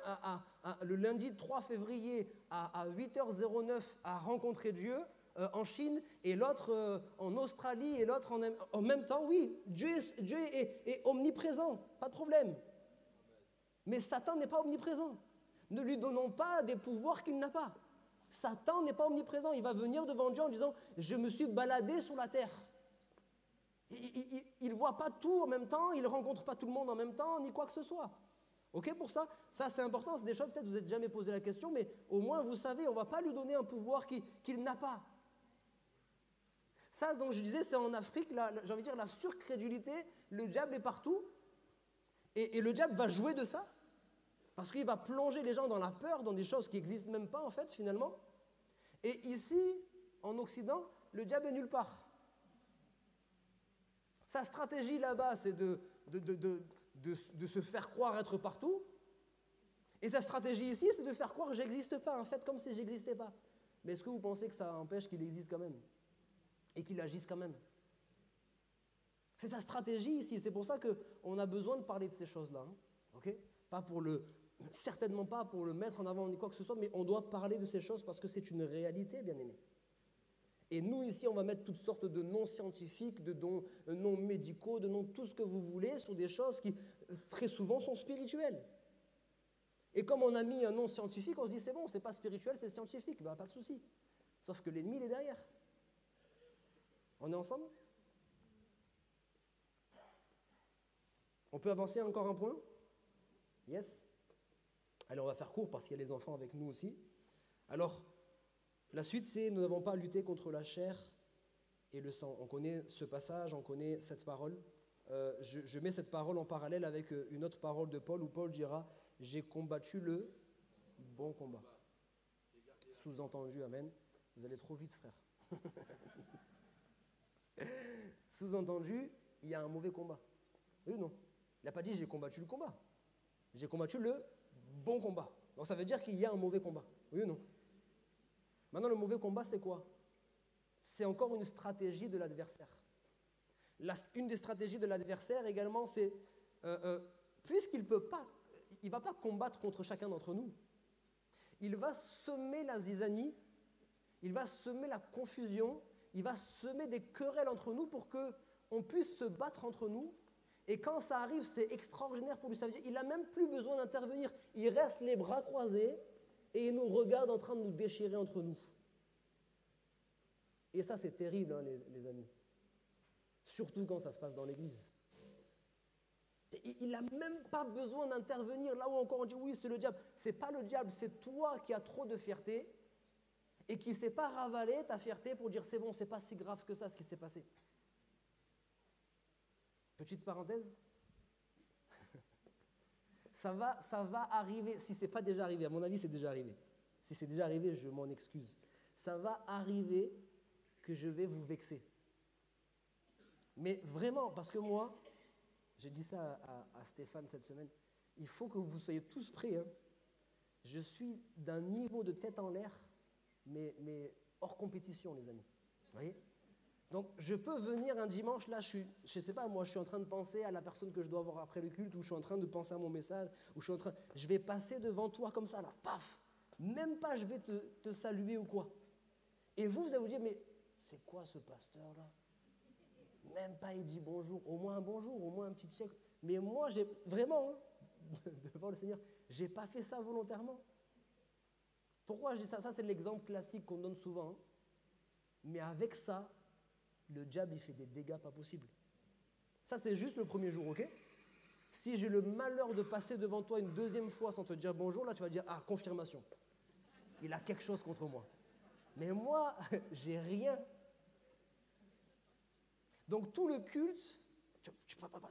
le lundi 3 février à 8h09 a rencontré Dieu en Chine, et l'autre en Australie, et l'autre en même temps. Oui, Dieu est omniprésent, pas de problème. Mais Satan n'est pas omniprésent. Ne lui donnons pas des pouvoirs qu'il n'a pas. Satan n'est pas omniprésent. Il va venir devant Dieu en disant « Je me suis baladé sur la terre ». Il ne voit pas tout en même temps, il ne rencontre pas tout le monde en même temps, ni quoi que ce soit. Ok, pour ça, c'est important, c'est des choses, peut-être vous n'êtes jamais posé la question, mais au moins vous savez, on ne va pas lui donner un pouvoir qu'il n'a pas. Ça, donc je disais, c'est en Afrique, j'ai envie de dire, la surcrédulité, le diable est partout, et le diable va jouer de ça, parce qu'il va plonger les gens dans la peur, dans des choses qui n'existent même pas, en fait, finalement. Et ici, en Occident, le diable est nulle part. Sa stratégie là-bas, c'est de se faire croire être partout. Et sa stratégie ici, c'est de faire croire que j'existe pas, en fait, comme si j'existais pas. Mais est-ce que vous pensez que ça empêche qu'il existe quand même? Et qu'il agisse quand même? C'est sa stratégie ici. C'est pour ça qu'on a besoin de parler de ces choses-là. Hein, okay? Certainement pas pour le mettre en avant ni quoi que ce soit, mais on doit parler de ces choses parce que c'est une réalité, bien aimé. Et nous, ici, on va mettre toutes sortes de noms scientifiques, de noms médicaux, de noms tout ce que vous voulez, sur des choses qui, très souvent, sont spirituelles. Et comme on a mis un nom scientifique, on se dit, c'est bon, c'est pas spirituel, c'est scientifique. Ben, pas de souci. Sauf que l'ennemi, il est derrière. On est ensemble? On peut avancer encore un point? Yes? Allez, on va faire court parce qu'il y a les enfants avec nous aussi. Alors, la suite, c'est « Nous n'avons pas à lutter contre la chair et le sang ». On connaît ce passage, on connaît cette parole. Je mets cette parole en parallèle avec une autre parole de Paul, où Paul dira « J'ai combattu le bon combat ». Sous-entendu, amen. Vous allez trop vite, frère. Sous-entendu, il y a un mauvais combat. Oui ou non? Il n'a pas dit « J'ai combattu le combat ». J'ai combattu le bon combat. Donc ça veut dire qu'il y a un mauvais combat. Oui ou non? Maintenant, le mauvais combat, c'est quoi? C'est encore une stratégie de l'adversaire. Une des stratégies de l'adversaire également, c'est, puisqu'il ne va pas combattre contre chacun d'entre nous, il va semer la zizanie, il va semer la confusion, il va semer des querelles entre nous pour que on puisse se battre entre nous. Et quand ça arrive, c'est extraordinaire pour lui. Ça veut dire qu'il n'a même plus besoin d'intervenir. Il reste les bras croisés et il nous regarde en train de nous déchirer entre nous. Et ça, c'est terrible, hein, les amis. Surtout quand ça se passe dans l'église. Il n'a même pas besoin d'intervenir là où encore on dit oui, c'est le diable. Ce n'est pas le diable, c'est toi qui as trop de fierté et qui ne sais pas ravaler ta fierté pour dire c'est bon, c'est pas si grave que ça ce qui s'est passé. Petite parenthèse, ça va arriver, si ce n'est pas déjà arrivé, à mon avis c'est déjà arrivé. Si c'est déjà arrivé, je m'en excuse. Ça va arriver que je vais vous vexer. Mais vraiment, parce que moi, j'ai dit ça à Stéphane cette semaine, il faut que vous soyez tous prêts. Hein. Je suis d'un niveau de tête en l'air, mais hors compétition, les amis. Vous voyez ? Donc, je peux venir un dimanche, là, je sais pas, moi, je suis en train de penser à la personne que je dois avoir après le culte, ou je suis en train de penser à mon message, ou je vais passer devant toi comme ça, là, paf, même pas je vais te saluer ou quoi. Et vous allez vous dire, mais c'est quoi ce pasteur-là ? Même pas il dit bonjour, au moins un bonjour, au moins un petit check. Mais moi, j'ai vraiment, hein, devant le Seigneur, j'ai pas fait ça volontairement. Pourquoi je dis ça ? Ça, c'est l'exemple classique qu'on donne souvent. Hein. Mais avec ça, le diable, il fait des dégâts pas possibles. Ça, c'est juste le premier jour, ok ? Si j'ai le malheur de passer devant toi une deuxième fois sans te dire bonjour, là, tu vas dire, ah, confirmation. Il a quelque chose contre moi. Mais moi, j'ai rien. Donc, tout le culte,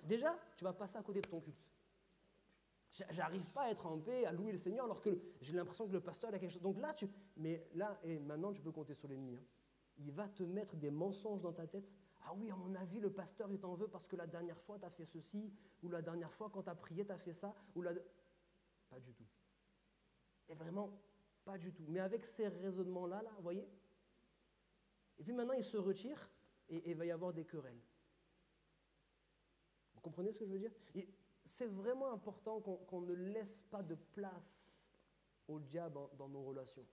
déjà, tu vas passer à côté de ton culte. J'arrive pas à être en paix, à louer le Seigneur, alors que j'ai l'impression que le pasteur a quelque chose. Donc là, et maintenant, tu peux compter sur l'ennemi. Hein. Il va te mettre des mensonges dans ta tête. Ah oui, à mon avis, le pasteur, il t'en veut parce que la dernière fois, tu as fait ceci, ou la dernière fois, quand tu as prié, tu as fait ça, Pas du tout. Et vraiment, pas du tout. Mais avec ces raisonnements-là, vous voyez ? Et puis maintenant, il se retire et il va y avoir des querelles. Vous comprenez ce que je veux dire ? Et c'est vraiment important qu'on ne laisse pas de place au diable dans nos relations.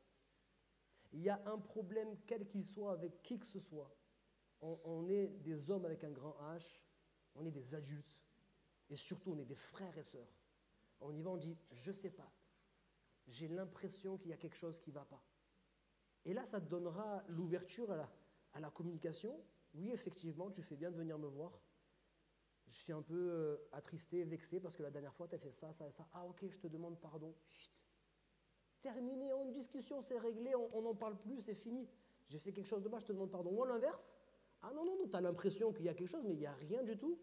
Il y a un problème, quel qu'il soit, avec qui que ce soit. On est des hommes avec un grand H, on est des adultes, et surtout on est des frères et sœurs. On y va, on dit, je ne sais pas, j'ai l'impression qu'il y a quelque chose qui ne va pas. Et là, ça te donnera l'ouverture à la communication. Oui, effectivement, tu fais bien de venir me voir. Je suis un peu attristé, vexé, parce que la dernière fois, tu as fait ça, ça et ça. Ah ok, je te demande pardon. Chut. Terminé, en une discussion, c'est réglé, on n'en parle plus, c'est fini. J'ai fait quelque chose de mal, je te demande pardon. Ou à l'inverse, ah non, tu as l'impression qu'il y a quelque chose, mais il n'y a rien du tout.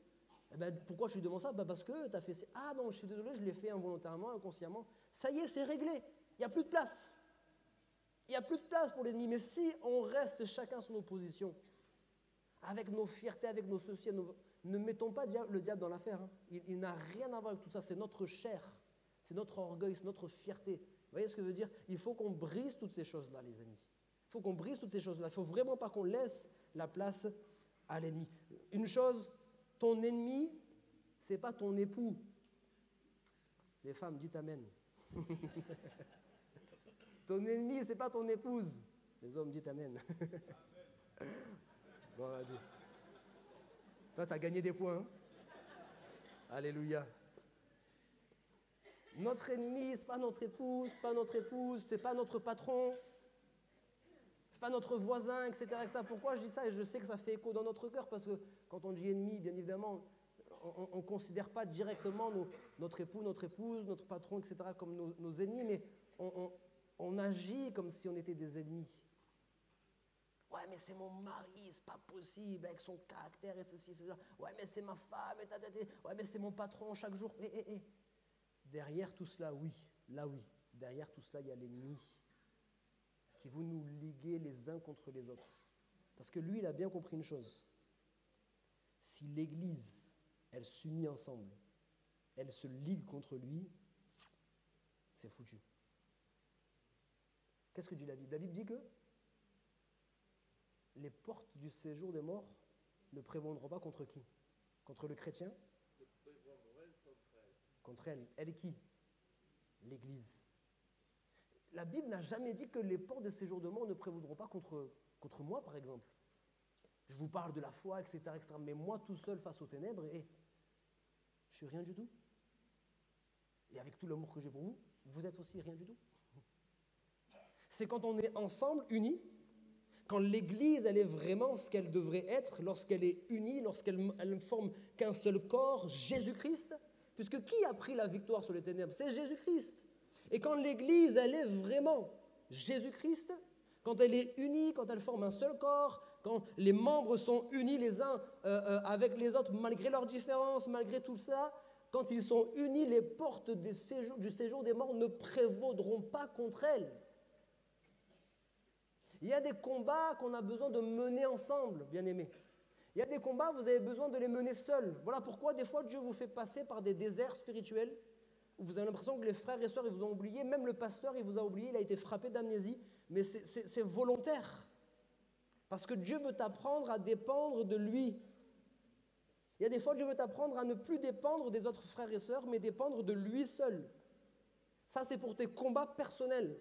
Eh ben, pourquoi je lui demande ça ? Parce que tu as fait... Ah non, je suis désolé, je l'ai fait involontairement, inconsciemment. Ça y est, c'est réglé. Il n'y a plus de place. Il n'y a plus de place pour l'ennemi. Mais si on reste chacun sur nos positions, avec nos fiertés, avec nos ceci, ne mettons pas le diable dans l'affaire. Hein. Il n'a rien à voir avec tout ça. C'est notre chair, c'est notre orgueil, c'est notre fierté. Vous voyez ce que je veux dire ? Il faut qu'on brise toutes ces choses-là, les amis. Il faut qu'on brise toutes ces choses-là. Il ne faut vraiment pas qu'on laisse la place à l'ennemi. Une chose, ton ennemi, ce n'est pas ton époux. Les femmes, dites amen. Ton ennemi, ce n'est pas ton épouse. Les hommes, dites amen. Bon, allez. Toi, tu as gagné des points. Hein? Alléluia. Notre ennemi, ce n'est pas notre épouse, ce n'est pas notre épouse, ce n'est pas notre patron, ce n'est pas notre voisin, etc., etc. Pourquoi je dis ça ? Et je sais que ça fait écho dans notre cœur, parce que quand on dit ennemi, bien évidemment, on ne considère pas directement notre époux, notre épouse, notre patron, etc., comme nos ennemis, mais on agit comme si on était des ennemis. Ouais, mais c'est mon mari, c'est pas possible, avec son caractère et ceci, cela. Ouais, mais c'est ma femme, et ouais, mais c'est mon patron chaque jour. Derrière tout cela, oui, là oui, derrière tout cela, il y a l'ennemi qui veut nous liguer les uns contre les autres. Parce que lui, il a bien compris une chose. Si l'Église, elle s'unit ensemble, elle se ligue contre lui, c'est foutu. Qu'est-ce que dit la Bible ? La Bible dit que les portes du séjour des morts ne prévaudront pas contre qui ? Contre le chrétien ? Contre elle. Elle est qui ? L'Église. La Bible n'a jamais dit que les portes de séjour de mort ne prévaudront pas contre moi, par exemple. Je vous parle de la foi, etc., etc. Mais moi, tout seul face aux ténèbres, je suis rien du tout. Et avec tout l'amour que j'ai pour vous, vous êtes aussi rien du tout. C'est quand on est ensemble, unis, quand l'Église, elle est vraiment ce qu'elle devrait être, lorsqu'elle est unie, lorsqu'elle ne forme qu'un seul corps, Jésus-Christ. Puisque qui a pris la victoire sur les ténèbres? C'est Jésus-Christ. Et quand l'Église, elle est vraiment Jésus-Christ, quand elle est unie, quand elle forme un seul corps, quand les membres sont unis les uns avec les autres, malgré leurs différences, malgré tout ça, quand ils sont unis, les portes du séjour des morts ne prévaudront pas contre elles. Il y a des combats qu'on a besoin de mener ensemble, bien-aimés. Il y a des combats, vous avez besoin de les mener seuls. Voilà pourquoi des fois Dieu vous fait passer par des déserts spirituels où vous avez l'impression que les frères et sœurs ils vous ont oublié, même le pasteur il vous a oublié, il a été frappé d'amnésie, mais c'est volontaire. Parce que Dieu veut t'apprendre à dépendre de lui. Il y a des fois Dieu veut t'apprendre à ne plus dépendre des autres frères et sœurs, mais dépendre de lui seul. Ça c'est pour tes combats personnels.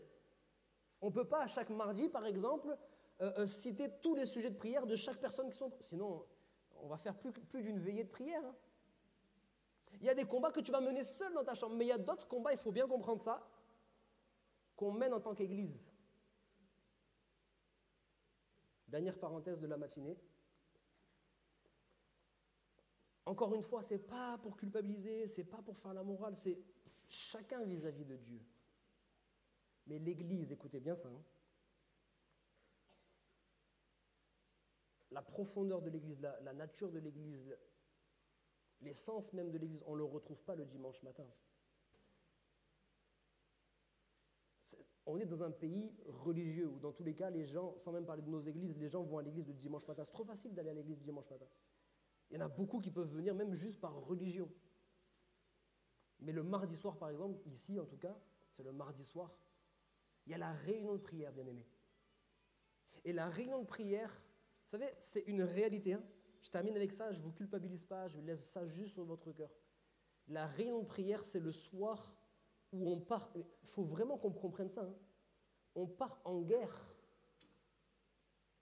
On ne peut pas à chaque mardi, par exemple, citer tous les sujets de prière de chaque personne qui sont... Sinon, on va faire plus d'une veillée de prière. Hein. Il y a des combats que tu vas mener seul dans ta chambre, mais il y a d'autres combats, il faut bien comprendre ça, qu'on mène en tant qu'Église. Dernière parenthèse de la matinée. Encore une fois, ce n'est pas pour culpabiliser, ce n'est pas pour faire la morale, c'est chacun vis-à-vis de Dieu. Mais l'Église, écoutez bien ça, hein. La profondeur de l'Église, la nature de l'Église, l'essence même de l'Église, on ne le retrouve pas le dimanche matin. On est dans un pays religieux où dans tous les cas, les gens, sans même parler de nos églises, les gens vont à l'église le dimanche matin. C'est trop facile d'aller à l'église le dimanche matin. Il y en a beaucoup qui peuvent venir même juste par religion. Mais le mardi soir, par exemple, ici en tout cas, c'est le mardi soir, il y a la réunion de prière, bien-aimés. Et la réunion de prière, vous savez, c'est une réalité. Hein. Je termine avec ça, je ne vous culpabilise pas, je laisse ça juste sur votre cœur. La réunion de prière, c'est le soir où on part, il faut vraiment qu'on comprenne ça, hein. On part en guerre.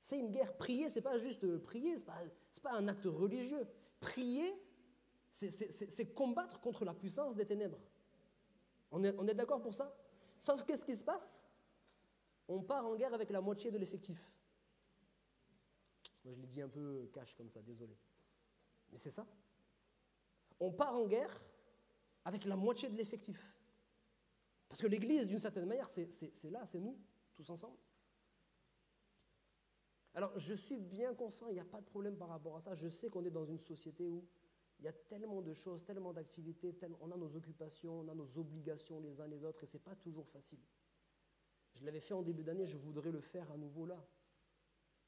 C'est une guerre. Prier, ce n'est pas juste prier, ce n'est pas un acte religieux. Prier, c'est combattre contre la puissance des ténèbres. On est d'accord pour ça? Sauf qu'est-ce qui se passe? On part en guerre avec la moitié de l'effectif. Moi, je l'ai dit un peu cash comme ça, désolé. Mais c'est ça. On part en guerre avec la moitié de l'effectif. Parce que l'Église, d'une certaine manière, c'est là, c'est nous, tous ensemble. Alors, je suis bien conscient, il n'y a pas de problème par rapport à ça. Je sais qu'on est dans une société où il y a tellement de choses, tellement d'activités, on a nos occupations, on a nos obligations les uns les autres, et ce n'est pas toujours facile. Je l'avais fait en début d'année, je voudrais le faire à nouveau là.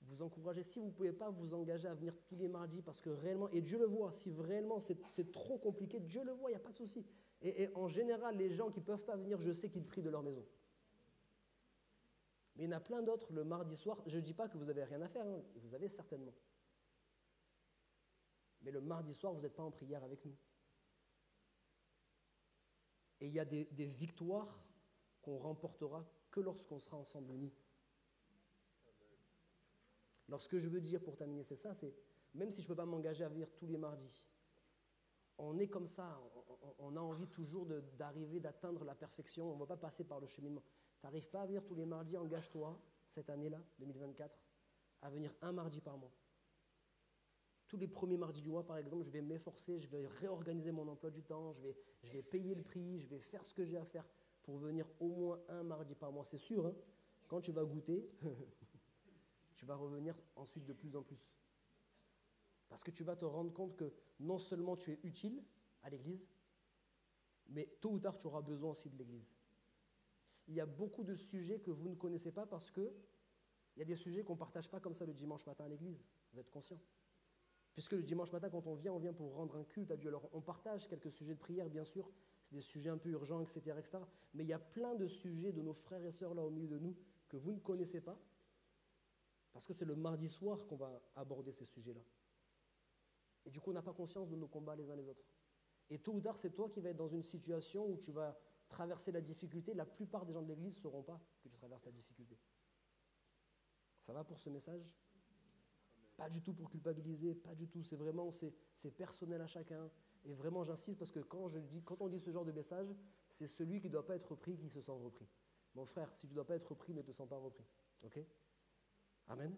Vous encouragez, si vous ne pouvez pas vous engager à venir tous les mardis, parce que réellement, et Dieu le voit, si réellement c'est trop compliqué, Dieu le voit, il n'y a pas de souci. Et en général, les gens qui ne peuvent pas venir, je sais qu'ils prient de leur maison. Mais il y en a plein d'autres le mardi soir. Je ne dis pas que vous n'avez rien à faire, hein, vous avez certainement. Mais le mardi soir, vous n'êtes pas en prière avec nous. Et il y a des victoires qu'on remportera que lorsqu'on sera ensemble unis. Alors ce que je veux dire pour terminer, c'est ça, c'est même si je ne peux pas m'engager à venir tous les mardis, on est comme ça, on a envie toujours d'arriver, d'atteindre la perfection, on ne va pas passer par le cheminement. Tu n'arrives pas à venir tous les mardis, engage-toi, cette année-là, 2024, à venir un mardi par mois. Tous les premiers mardis du mois, par exemple, je vais m'efforcer, je vais réorganiser mon emploi du temps, je vais payer le prix, je vais faire ce que j'ai à faire pour venir au moins un mardi par mois. C'est sûr, hein, quand tu vas goûter, tu vas revenir ensuite de plus en plus. Parce que tu vas te rendre compte que non seulement tu es utile à l'Église, mais tôt ou tard, tu auras besoin aussi de l'Église. Il y a beaucoup de sujets que vous ne connaissez pas parce qu'il y a des sujets qu'on ne partage pas comme ça le dimanche matin à l'Église. Vous êtes conscients? Puisque le dimanche matin, quand on vient pour rendre un culte à Dieu. Alors, on partage quelques sujets de prière, bien sûr. C'est des sujets un peu urgents, etc., etc. Mais il y a plein de sujets de nos frères et sœurs là au milieu de nous que vous ne connaissez pas parce que c'est le mardi soir qu'on va aborder ces sujets-là. Et du coup, on n'a pas conscience de nos combats les uns les autres. Et tôt ou tard, c'est toi qui vas être dans une situation où tu vas traverser la difficulté. La plupart des gens de l'Église ne sauront pas que tu traverses la difficulté. Ça va pour ce message? pas du tout pour culpabiliser, pas du tout. C'est vraiment, c'est personnel à chacun. Et vraiment, j'insiste parce que quand on dit ce genre de message, c'est celui qui ne doit pas être repris qui se sent repris. Mon frère, si tu ne dois pas être repris, ne te sens pas repris. Ok? Amen.